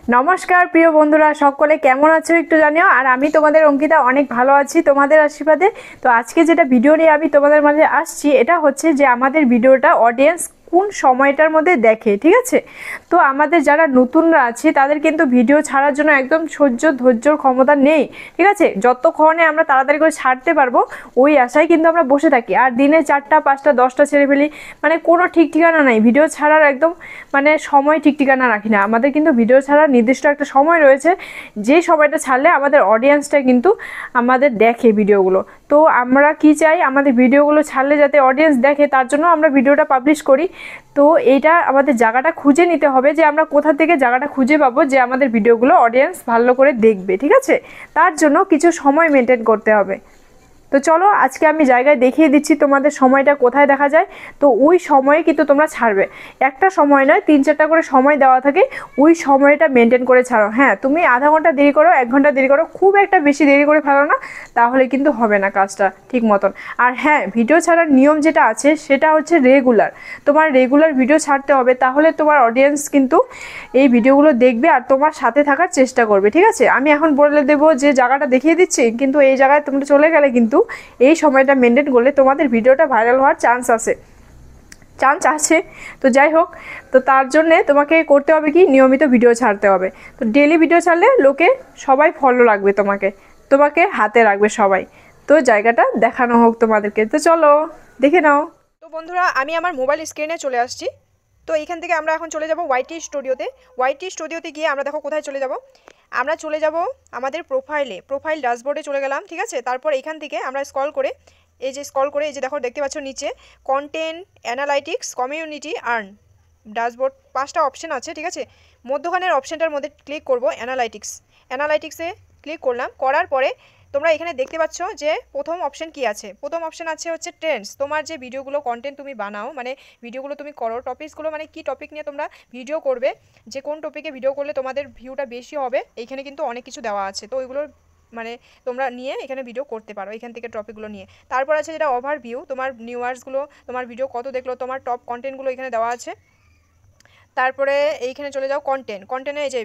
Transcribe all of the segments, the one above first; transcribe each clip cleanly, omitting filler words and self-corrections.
নমস্কার প্রিয় বন্ধুরা, সকলে কেমন আছো একটু জানিও। আর আমি তোমাদের অঙ্কিতা অনেক ভালো আছি তোমাদের আশীর্বাদে। তো আজকে যেটা ভিডিও নিয়ে আমি তোমাদের মাঝে আসছি, এটা হচ্ছে যে আমাদের ভিডিওটা অডিয়েন্স কোন সময়টার মধ্যে দেখে, ঠিক আছে? তো আমাদের যারা নতুনরা আছে তাদের কিন্তু ভিডিও ছাড়ার জন্য একদম ধৈর্যর ক্ষমতা নেই, ঠিক আছে? যতক্ষণে আমরা তাড়াতাড়ি করে ছাড়তে পারবো ওই আশায় কিন্তু আমরা বসে থাকি, আর দিনে 4টা 5টা 10টা ছেড়ে ফেলি। মানে কোনো ঠিক ঠিকানা নাই ভিডিও ছাড়ার, একদম মানে সময় ঠিক ঠিকানা রাখি না। আমাদের কিন্তু ভিডিও ছাড়ার নির্দিষ্ট একটা সময় রয়েছে, যে সময়টা ছাড়লে আমাদের অডিয়েন্সটা কিন্তু আমাদের দেখে ভিডিওগুলো। তো আমরা কি চাই, আমাদের ভিডিওগুলো ছাড়লে যাতে অডিয়েন্স দেখে, তার জন্য আমরা ভিডিওটা পাবলিশ করি। তো এইটা আমাদের জায়গাটা খুঁজে নিতে হবে, যে আমরা কোথা থেকে জায়গাটা খুঁজে পাবো যে আমাদের ভিডিওগুলো অডিয়েন্স ভালো করে দেখবে, ঠিক আছে? তার জন্য কিছু সময় মেনটেন করতে হবে। তো চলো আজকে আমি জায়গায় দেখিয়ে দিচ্ছি তোমাদের সময়টা কোথায় দেখা যায়। তো ওই সময়ে কিন্তু তোমরা ছাড়বে, একটা সময় নয় 3-4টা করে সময় দেওয়া থাকে, ওই সময়টা মেনটেন করে ছাড়ো। হ্যাঁ, তুমি আধা ঘন্টা দেরি করো, 1 ঘন্টা দেরি করো, খুব একটা বেশি দেরি করে ফেলো না, তাহলে কিন্তু হবে না কাজটা ঠিক মতন। আর হ্যাঁ, ভিডিও ছাড়ার নিয়ম যেটা আছে সেটা হচ্ছে রেগুলার। তোমার রেগুলার ভিডিও ছাড়তে হবে, তাহলে তোমার অডিয়েন্স কিন্তু এই ভিডিওগুলো দেখবে আর তোমার সাথে থাকার চেষ্টা করবে, ঠিক আছে? আমি এখন বলে দেবো যে জায়গাটা দেখিয়ে দিচ্ছি, কিন্তু এই জায়গায় তোমরা চলে গেলে কিন্তু এই সময়টা মেনটেন করলে তোমাদের ভিডিওটা ভাইরাল হওয়ার চান্স আছে। তো যাই হোক, তো তার জন্যে তোমাকে করতে হবে কি, নিয়মিত ভিডিও ছাড়তে হবে। তো ডেলি ভিডিও ছাড়লে লোকে সবাই ফলো রাখবে, তোমাকে হাতে রাখবে সবাই। তো জায়গাটা দেখানো হোক তোমাদেরকে, তো চলো দেখে নাও। তো বন্ধুরা, আমি আমার মোবাইল স্ক্রিনে চলে আসছি। তো এইখান থেকে আমরা এখন চলে যাব ওয়াইটি স্টুডিওতে। ওয়াইটি স্টুডিওতে গিয়ে আমরা দেখো কোথায় চলে যাব। আমরা চলে যাব আমাদের প্রোফাইল ড্যাশবোর্ডে চলে গেলাম, ঠিক আছে? তারপর এখান থেকে আমরা স্ক্রল করে এই যে দেখো, দেখতে পাচ্ছ নিচে content, analytics, community, earn, dashboard, 5টা অপশন আছে, ঠিক আছে? মধ্যখানের অপশনটার মধ্যে ক্লিক করব অ্যানালাইটিক্সে ক্লিক করলাম। করার পরে তোমরা এখানে দেখতে পাচ্ছ যে প্রথম অপশন কি আছে। প্রথম অপশন আছে হচ্ছে ট্রেন্ডস। তোমার যে ভিডিওগুলো কন্টেন্ট তুমি বানাও, মানে ভিডিওগুলো তুমি করো, টপিকসগুলো মানে কি টপিক নিয়ে তোমরা ভিডিও করবে, যে কোন টপিকে ভিডিও করলে তোমাদের ভিউটা বেশি হবে, এইখানে কিন্তু অনেক কিছু দেওয়া আছে। তো ওইগুলো মানে তোমরা নিয়ে এখানে ভিডিও করতে পারো, এখান থেকে টপিকগুলো নিয়ে। তারপর আছে যেটা ওভারভিউ, তোমার নিউয়ার্সগুলো, তোমার ভিডিও কত দেখলো, তোমার টপ কন্টেন্টগুলো এখানে দেওয়া আছে। তারপরে এইখানে চলে যাও কন্টেন্টে এই যে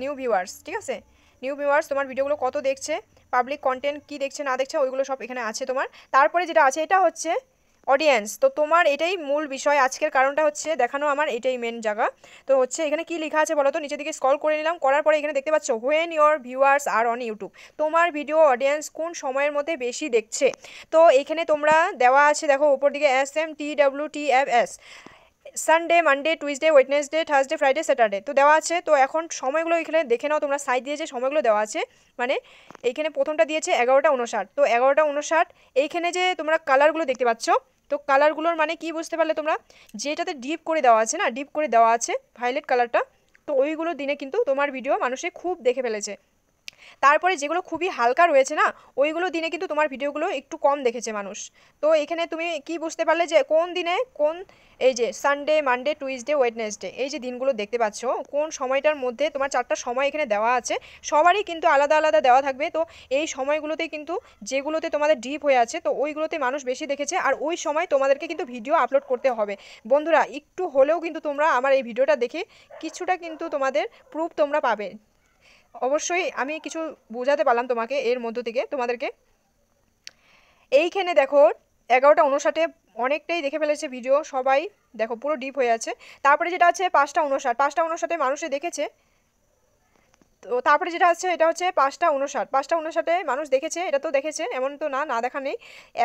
নিউ ভিউয়ার্স, ঠিক আছে? নিউ ভিউয়ার্স, তোমার ভিডিওগুলো কত দেখছে, পাবলিক কন্টেন্ট কি দেখছে না দেখছে, ওইগুলো সব এখানে আছে তোমার। তারপরে যেটা আছে এটা হচ্ছে অডিয়েন্স। তো তোমার এটাই মূল বিষয়, আজকের কারণটা হচ্ছে দেখানো, আমার এটাই মেন জায়গা। তো হচ্ছে এখানে কি লেখা আছে বলো তো, নিচের দিকে স্ক্রল করে নিলাম। করার পরে এখানে দেখতে পাচ্ছ when your viewers are on YouTube, তোমার ভিডিও অডিয়েন্স কোন সময়ের মধ্যে বেশি দেখছে। তো এখানে তোমরা দেওয়া আছে, দেখো উপর দিকে SMTWTFS, Sunday, Monday, Tuesday, Wednesday, Thursday, Friday, Saturday, তো দেওয়া আছে। তো এখন সময়গুলো এখানে দেখে নাও তোমরা, সাইড দিয়ে যে সময়গুলো দেওয়া আছে, মানে এইখানে প্রথমটা দিয়েছে 11টা 59। তো 11টা 59, এইখানে যে তোমরা কালারগুলো দেখতে পাচ্ছ, তো কালারগুলোর মানে কি বুঝতে পারলে তোমরা, যেটাতে ডিপ করে দেওয়া আছে না, ডিপ করে দেওয়া আছে ভায়োলেট কালারটা, তো ওইগুলো দিনে কিন্তু তোমার ভিডিও মানুষে খুব দেখে ফেলেছে। তারপরে যেগুলো খুবই হালকা রয়েছে না, ওইগুলো দিনে কিন্তু তোমার ভিডিওগুলো একটু কম দেখেছে মানুষ। তো এখানে তুমি কি বুঝতে পারলে যে কোন দিনে কোন, এই যে সানডে, মানডে, টুইসডে, ওয়েডনেসডে, এই যে দিনগুলো দেখতে পাচ্ছ, কোন সময়টার মধ্যে তোমার 4টা সময় এখানে দেওয়া আছে, সবারই কিন্তু আলাদা আলাদা দেওয়া থাকবে। তো এই সময়গুলোতে কিন্তু যেগুলোতে তোমাদের ডিপ হয়ে আছে, তো ওইগুলোতে মানুষ বেশি দেখেছে, আর ওই সময় তোমাদেরকে কিন্তু ভিডিও আপলোড করতে হবে। বন্ধুরা, একটু হলেও কিন্তু তোমরা আমার এই ভিডিওটা দেখে কিছুটা কিন্তু তোমাদের প্রুফ তোমরা পাবে। অবশ্যই আমি কিছু বোঝাতে পারলাম তোমাকে এর মধ্য থেকে তোমাদেরকে। এইখানে দেখো 11টা 59, অনেকটাই দেখে ফেলেছে ভিডিও সবাই, দেখো পুরো ডিপ হয়ে আছে। তারপরে যেটা আছে 5টা 59, মানুষে দেখেছে। তো তারপরে যেটা আছে এটা হচ্ছে 5টা 59 মানুষ দেখেছে, এটা তো দেখেছে, এমন তো না, না দেখা নেই।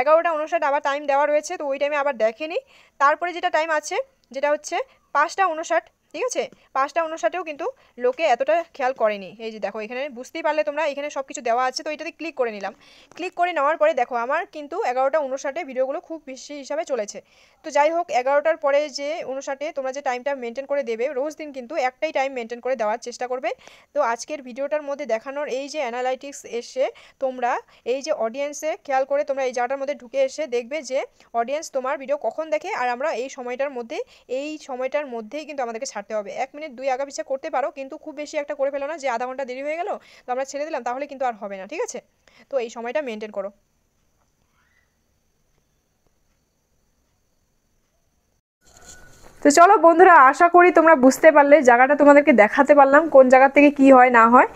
11টা 59 আবার টাইম দেওয়া রয়েছে, তো ওই টাইমে আবার দেখেনি। তারপরে যেটা টাইম আছে যেটা হচ্ছে 5টা 59, ঠিক আছে? 5টা 59ও কিন্তু লোকে এতটা খেয়াল করেনি। এই যে দেখো এখানে বুঝতেই পারলে তোমরা, এখানে সব কিছু দেওয়া আছে। তো এটাতে ক্লিক করে নিলাম। ক্লিক করে নেওয়ার পরে দেখো আমার কিন্তু 11টা 59 ভিডিওগুলো খুব বেশি হিসাবে চলেছে। তো যাই হোক, 11টার পরে যে 59 তোমরা যে টাইমটা মেনটেন করে দেবে, রোজ দিন কিন্তু একটাই টাইম মেনটেন করে দেওয়ার চেষ্টা করবে। তো আজকের ভিডিওটার মধ্যে দেখানোর এই যে অ্যানালাইটিক্স এসে তোমরা এই যে অডিয়েন্সে খেয়াল করে তোমরা এই জায়গাটার মধ্যে ঢুকে এসে দেখবে যে অডিয়েন্স তোমার ভিডিও কখন দেখে, আর আমরা এই সময়টার মধ্যেই কিন্তু আমাদেরকে ছাড়তে হবে। 1 মিনিট 2 আগা পিছা করতে পারো, কিন্তু খুব বেশি একটা করে ফেলো না যে আধা ঘন্টা দেরি হয়ে গেল তো আমরা ছেড়ে দিলাম, তাহলে কিন্তু আর হবে না, ঠিক আছে? তো এই সময়টা মেনটেন করো। তো চলো বন্ধুরা, আশা করি তোমরা বুঝতে পারলে, জায়গাটা তোমাদেরকে দেখাতে পারলাম কোন জায়গা থেকে কি হয় না হয়।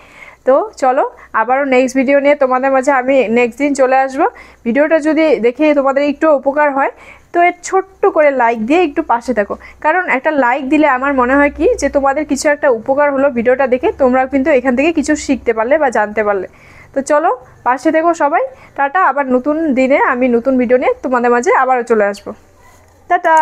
তো চলো আবারও নেক্সট ভিডিও নিয়ে তোমাদের মাঝে আমি নেক্সট দিন চলে আসব। ভিডিওটা যদি দেখে তোমাদের একটু উপকার হয় তো এর ছোট্ট করে লাইক দিয়ে একটু পাশে থাকো, কারণ একটা লাইক দিলে আমার মনে হয় কি যে তোমাদের কিছু একটা উপকার হলো ভিডিওটা দেখে, তোমরা কিন্তু এখান থেকে কিছু শিখতে পারলে বা জানতে পারলে। তো চলো পাশে থেকো সবাই। টাটা, আবার নতুন দিনে আমি নতুন ভিডিও নিয়ে তোমাদের মাঝে আবারও চলে আসবো। টাটা।